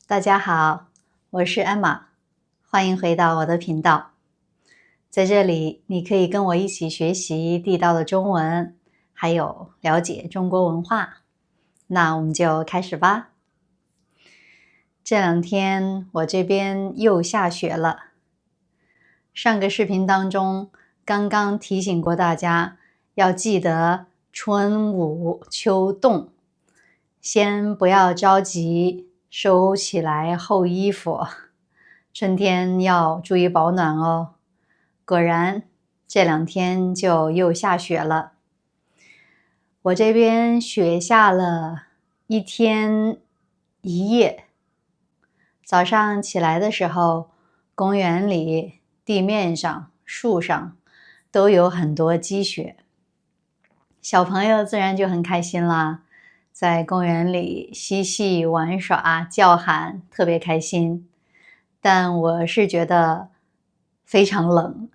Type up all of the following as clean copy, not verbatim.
大家好，我是艾玛，欢迎回到我的频道。在这里，你可以跟我一起学习地道的中文，还有了解中国文化。那我们就开始吧。这两天我这边又下雪了。上个视频当中刚刚提醒过大家，要记得春捂秋冻，先不要着急收起来厚衣服，春天要注意保暖哦。果然，这两天就又下雪了。我这边雪下了1天1夜。早上起来的时候，公园里、地面上、树上都有很多积雪。小朋友自然就很开心啦，在公园里嬉戏玩耍、叫喊，特别开心。但我是觉得非常冷。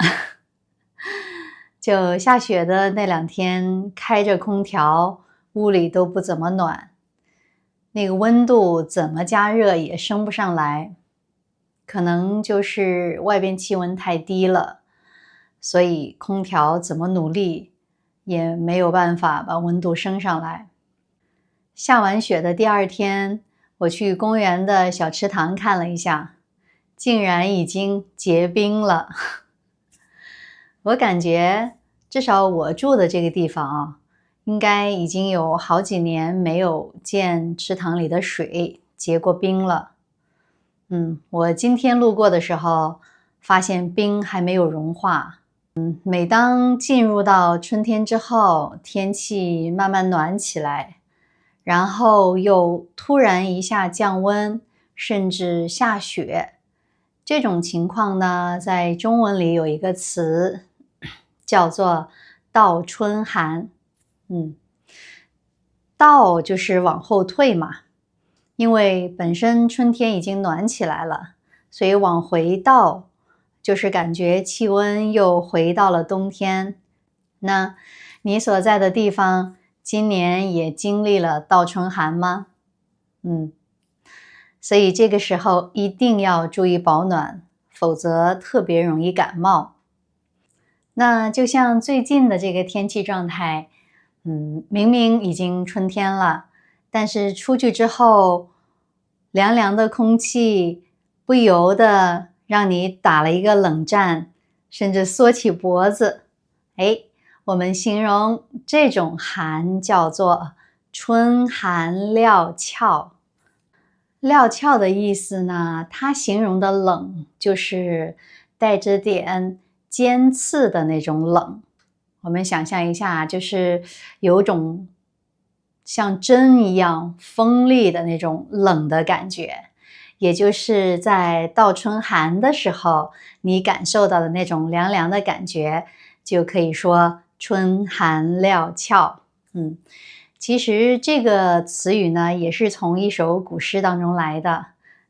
就下雪的那2天，开着空调，屋里都不怎么暖，那个温度怎么加热也升不上来，可能就是外边气温太低了，所以空调怎么努力也没有办法把温度升上来。下完雪的第2天，我去公园的小池塘看了一下，竟然已经结冰了。我感觉至少我住的这个地方应该已经有好几年没有见池塘里的水结过冰了。我今天路过的时候，发现冰还没有融化。每当进入到春天之后，天气慢慢暖起来，然后又突然一下降温，甚至下雪，这种情况呢，在中文里有一个词叫做倒春寒。倒就是往后退嘛，因为本身春天已经暖起来了，所以往回倒就是感觉气温又回到了冬天。那你所在的地方今年也经历了倒春寒吗？所以这个时候一定要注意保暖，否则特别容易感冒。那就像最近的这个天气状态，明明已经春天了，但是出去之后，凉凉的空气不由得让你打了一个冷战，甚至缩起脖子。我们形容这种寒叫做春寒料峭。料峭的意思呢，它形容的冷就是带着点尖刺的那种冷。我们想象一下，就是有种像针一样锋利的那种冷的感觉，也就是在倒春寒的时候，你感受到的那种凉凉的感觉，就可以说春寒料峭。其实这个词语呢，也是从一首古诗当中来的，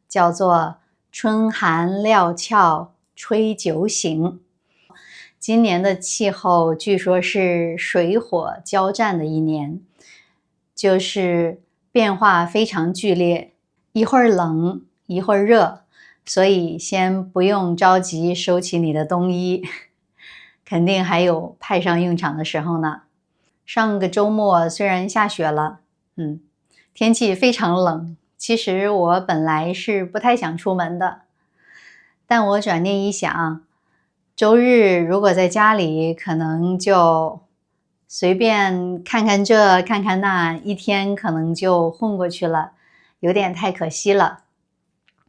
叫做春寒料峭吹酒醒。今年的气候据说是水火交战的一年，就是变化非常剧烈，一会儿冷一会儿热，所以先不用着急收起你的冬衣，肯定还有派上用场的时候呢。上个周末虽然下雪了，天气非常冷，其实我本来是不太想出门的，但我转念一想，周日如果在家里，可能就随便看看这看看那，一天可能就混过去了，有点太可惜了。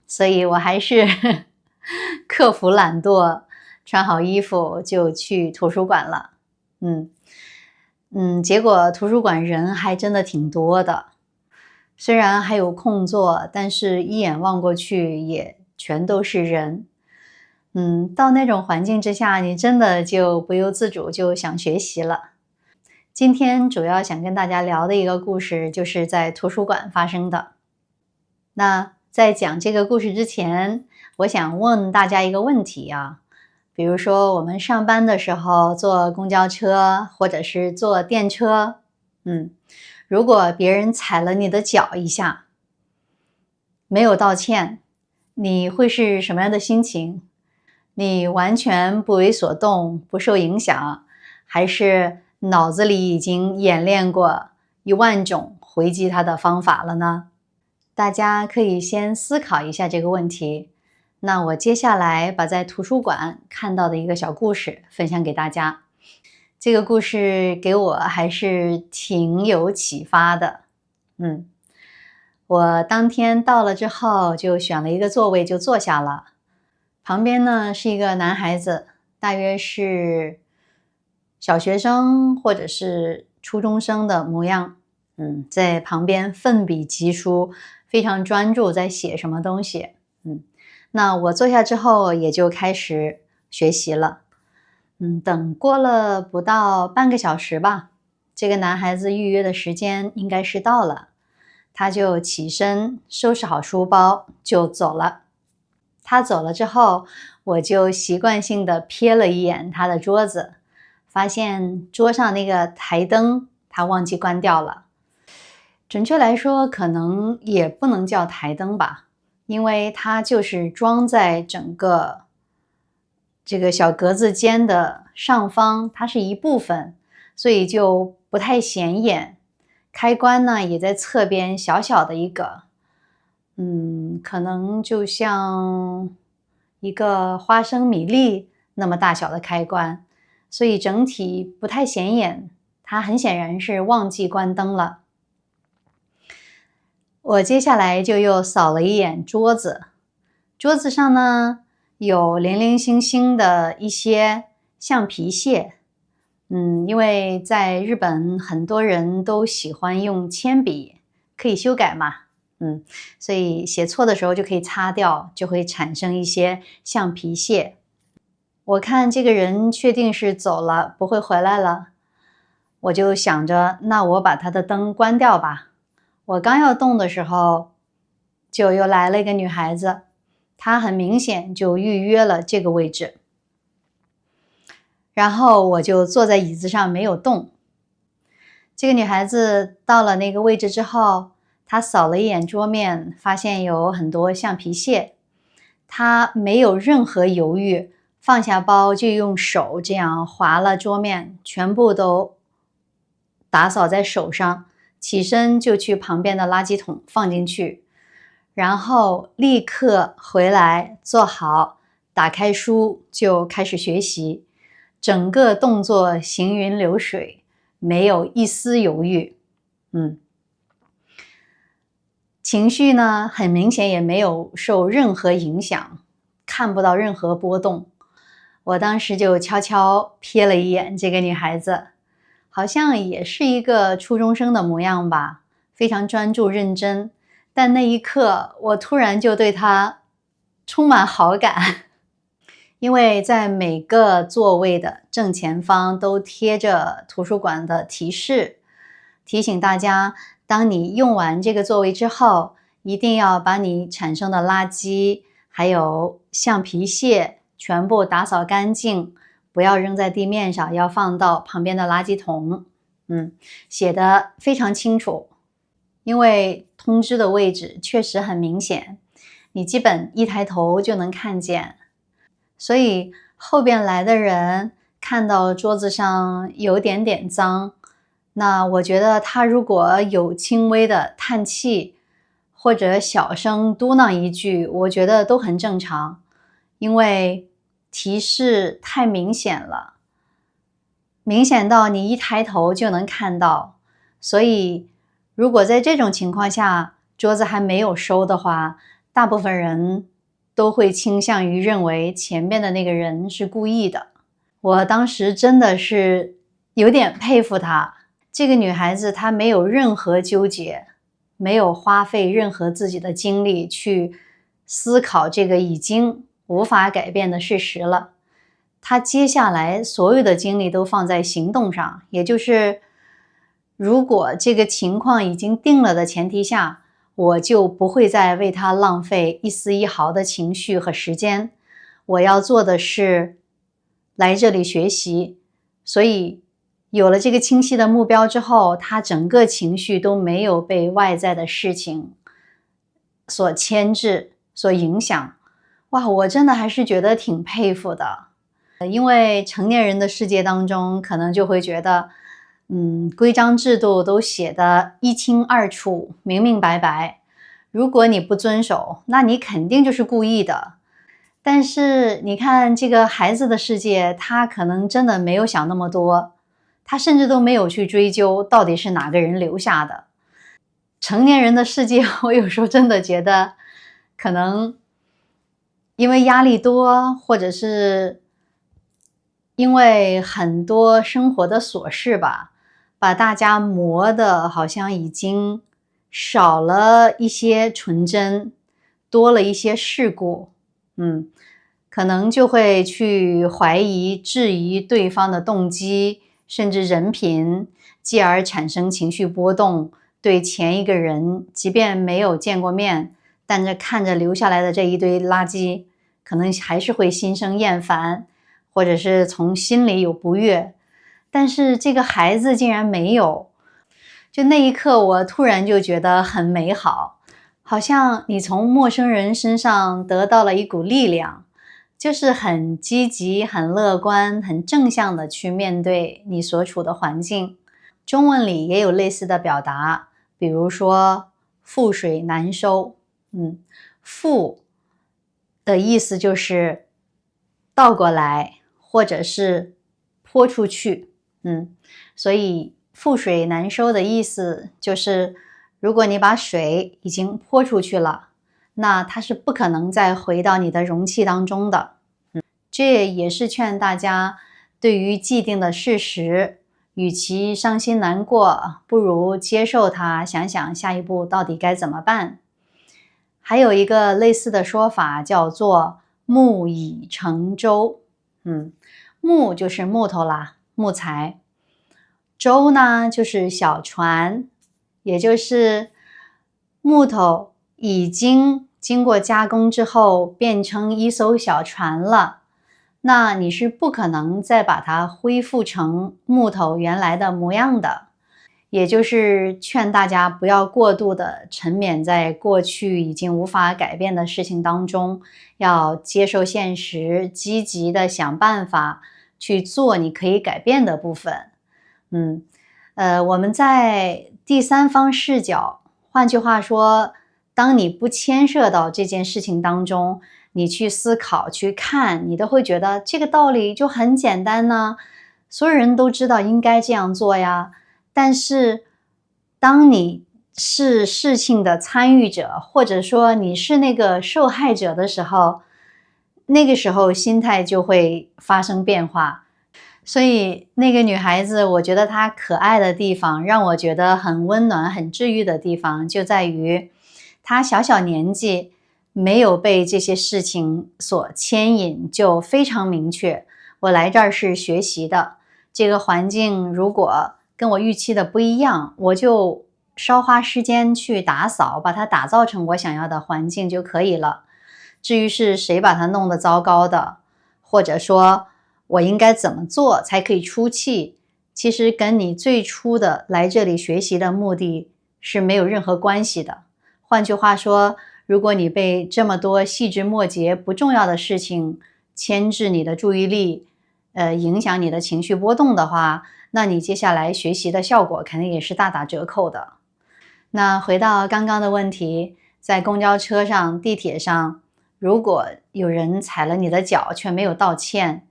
所以我还是克服懒惰，穿好衣服就去图书馆了。结果图书馆人还真的挺多的，虽然还有空座，但是一眼望过去也全都是人。到那种环境之下，你真的就不由自主就想学习了。今天主要想跟大家聊的一个故事，就是在图书馆发生的。那在讲这个故事之前，我想问大家一个问题啊。比如说我们上班的时候坐公交车或者是坐电车，如果别人踩了你的脚一下，没有道歉，你会是什么样的心情？你完全不为所动，不受影响，还是脑子里已经演练过10000种回击他的方法了呢？大家可以先思考一下这个问题。那我接下来把在图书馆看到的一个小故事分享给大家。这个故事给我还是挺有启发的。我当天到了之后就选了一个座位就坐下了。旁边呢是一个男孩子，大约是小学生或者是初中生的模样。在旁边奋笔疾书，非常专注在写什么东西。那我坐下之后也就开始学习了。等过了不到半个小时吧，这个男孩子预约的时间应该是到了，他就起身收拾好书包就走了。他走了之后，我就习惯性的瞥了一眼他的桌子，发现桌上那个台灯他忘记关掉了。准确来说，可能也不能叫台灯吧，因为它就是装在整个这个小格子间的上方，它是一部分，所以就不太显眼。开关呢也在侧边小小的一个，可能就像一个花生米粒那么大小的开关，所以整体不太显眼。它很显然是忘记关灯了。我接下来就又扫了一眼桌子，桌子上呢有零零星星的一些橡皮屑。因为在日本很多人都喜欢用铅笔，可以修改嘛，所以写错的时候就可以擦掉，就会产生一些橡皮屑。我看这个人确定是走了，不会回来了，我就想着，那我把他的灯关掉吧。我刚要动的时候，就又来了一个女孩子，她很明显就预约了这个位置。然后我就坐在椅子上没有动。这个女孩子到了那个位置之后，她扫了一眼桌面，发现有很多橡皮屑。她没有任何犹豫，放下包就用手这样划了桌面，全部都打扫在手上，起身就去旁边的垃圾桶放进去，然后立刻回来坐好，打开书就开始学习。整个动作行云流水，没有一丝犹豫。情绪呢，很明显也没有受任何影响，看不到任何波动。我当时就悄悄瞥了一眼这个女孩子，好像也是一个初中生的模样吧，非常专注认真。但那一刻，我突然就对她充满好感。因为在每个座位的正前方都贴着图书馆的提示，提醒大家，当你用完这个座位之后，一定要把你产生的垃圾还有橡皮屑全部打扫干净，不要扔在地面上，要放到旁边的垃圾桶。写得非常清楚，因为通知的位置确实很明显，你基本一抬头就能看见。所以后边来的人看到桌子上有点点脏，那我觉得他如果有轻微的叹气或者小声嘟囔一句，我觉得都很正常，因为提示太明显了，明显到你一抬头就能看到。所以如果在这种情况下桌子还没有收的话，大部分人都会倾向于认为前面的那个人是故意的。我当时真的是有点佩服她。这个女孩子她没有任何纠结，没有花费任何自己的精力去思考这个已经无法改变的事实了。她接下来所有的精力都放在行动上，也就是如果这个情况已经定了的前提下，我就不会再为他浪费一丝一毫的情绪和时间。我要做的是来这里学习，所以有了这个清晰的目标之后，他整个情绪都没有被外在的事情所牵制、所影响。哇，我真的还是觉得挺佩服的。因为成年人的世界当中，可能就会觉得，规章制度都写得一清二楚、明明白白。如果你不遵守，那你肯定就是故意的。但是你看这个孩子的世界，他可能真的没有想那么多，他甚至都没有去追究到底是哪个人留下的。成年人的世界，我有时候真的觉得，可能因为压力多，或者是因为很多生活的琐事吧，把大家磨得好像已经少了一些纯真，多了一些世故。可能就会去怀疑、质疑对方的动机，甚至人品，继而产生情绪波动，对前一个人，即便没有见过面，但是看着留下来的这一堆垃圾，可能还是会心生厌烦，或者是从心里有不悦。但是这个孩子竟然没有，就那一刻我突然就觉得很美好，好像你从陌生人身上得到了一股力量，就是很积极、很乐观、很正向的去面对你所处的环境。中文里也有类似的表达，比如说覆水难收。覆的意思就是倒过来，或者是泼出去。所以覆水难收的意思就是，如果你把水已经泼出去了，那它是不可能再回到你的容器当中的。这也是劝大家，对于既定的事实，与其伤心难过，不如接受它，想想下一步到底该怎么办。还有一个类似的说法叫做木已成舟。木就是木头啦，木材。舟呢就是小船，也就是木头已经经过加工之后变成一艘小船了，那你是不可能再把它恢复成木头原来的模样的。也就是劝大家不要过度的沉湎在过去已经无法改变的事情当中，要接受现实，积极的想办法去做你可以改变的部分。我们在第三方视角，换句话说，当你不牵涉到这件事情当中，你去思考去看，你都会觉得这个道理就很简单呢，所有人都知道应该这样做呀。但是当你是事情的参与者，或者说你是那个受害者的时候，那个时候心态就会发生变化。所以那个女孩子，我觉得她可爱的地方，让我觉得很温暖、很治愈的地方，就在于她小小年纪没有被这些事情所牵引，就非常明确，我来这儿是学习的，这个环境如果跟我预期的不一样，我就稍花时间去打扫，把它打造成我想要的环境就可以了。至于是谁把它弄得糟糕的，或者说我应该怎么做才可以出气，其实跟你最初的来这里学习的目的是没有任何关系的。换句话说，如果你被这么多细枝末节不重要的事情牵制你的注意力，影响你的情绪波动的话，那你接下来学习的效果肯定也是大打折扣的。那回到刚刚的问题，在公交车上、地铁上，如果有人踩了你的脚却没有道歉，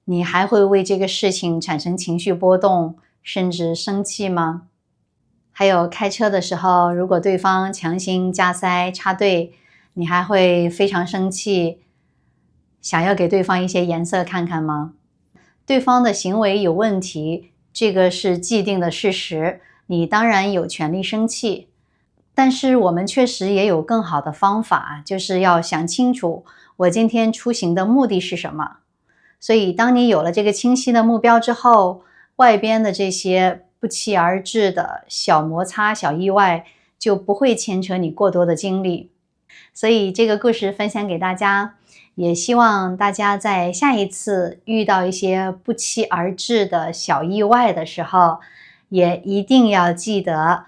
你还会为这个事情产生情绪波动，甚至生气吗？还有开车的时候，如果对方强行加塞插队，你还会非常生气，想要给对方一些颜色看看吗？对方的行为有问题，这个是既定的事实，你当然有权利生气。但是我们确实也有更好的方法，就是要想清楚我今天出行的目的是什么。所以当你有了这个清晰的目标之后，外边的这些不期而至的小摩擦、小意外就不会牵扯你过多的精力。所以这个故事分享给大家，也希望大家在下一次遇到一些不期而至的小意外的时候，也一定要记得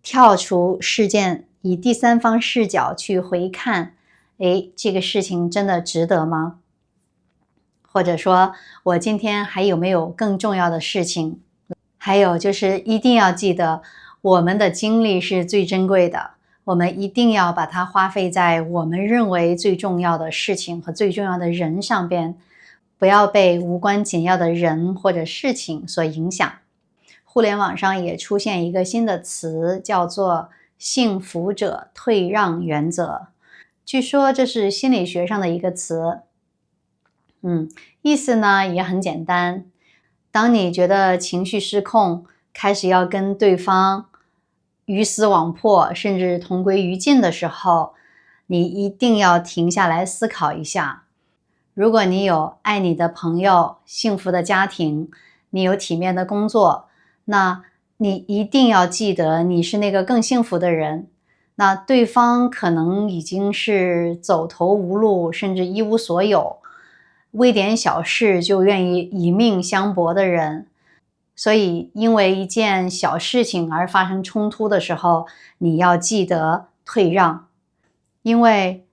跳出事件以第三方视角去回看，诶，这个事情真的值得吗？或者说我今天还有没有更重要的事情？还有就是一定要记得，我们的精力是最珍贵的，我们一定要把它花费在我们认为最重要的事情和最重要的人上边，不要被无关紧要的人或者事情所影响。互联网上也出现一个新的词，叫做幸福者退让原则。据说这是心理学上的一个词，意思呢也很简单。当你觉得情绪失控，开始要跟对方鱼死网破，甚至同归于尽的时候，你一定要停下来思考一下。如果你有爱你的朋友、幸福的家庭，你有体面的工作，那你一定要记得你是那个更幸福的人。那对方可能已经是走投无路，甚至一无所有，为点小事就愿意以命相搏的人。所以因为一件小事情而发生冲突的时候，你要记得退让。因为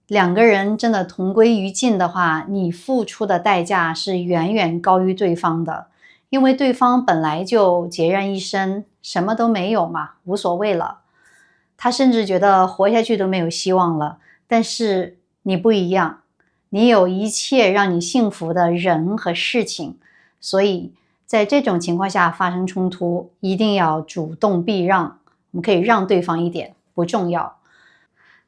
两个人真的同归于尽的话，你付出的代价是远远高于对方的。因为对方本来就孑然一身，什么都没有嘛，无所谓了。他甚至觉得活下去都没有希望了。但是你不一样，你有一切让你幸福的人和事情，所以在这种情况下发生冲突，一定要主动避让。我们可以让对方一点，不重要。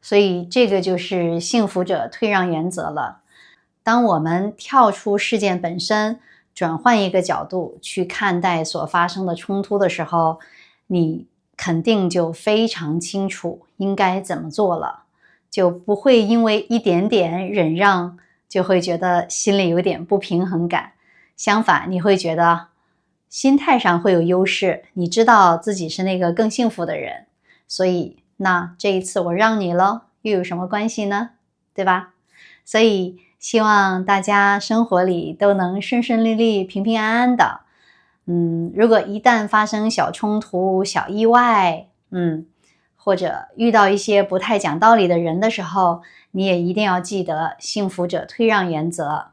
所以这个就是幸福者退让原则了。当我们跳出事件本身，转换一个角度去看待所发生的冲突的时候，你肯定就非常清楚应该怎么做了，就不会因为一点点忍让就会觉得心里有点不平衡感。相反，你会觉得心态上会有优势，你知道自己是那个更幸福的人，所以那这一次我让你了，又有什么关系呢？对吧？所以希望大家生活里都能顺顺利利、平平安安的。如果一旦发生小冲突、小意外，或者遇到一些不太讲道理的人的时候，你也一定要记得幸福者退让原则，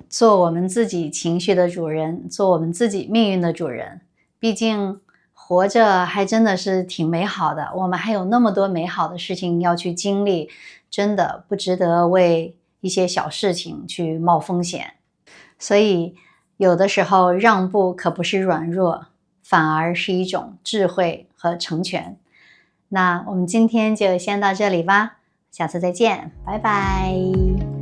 做我们自己情绪的主人，做我们自己命运的主人。毕竟活着还真的是挺美好的，我们还有那么多美好的事情要去经历，真的不值得为一些小事情去冒风险。所以有的时候让步可不是软弱，反而是一种智慧和成全。那我们今天就先到这里吧，下次再见，拜拜。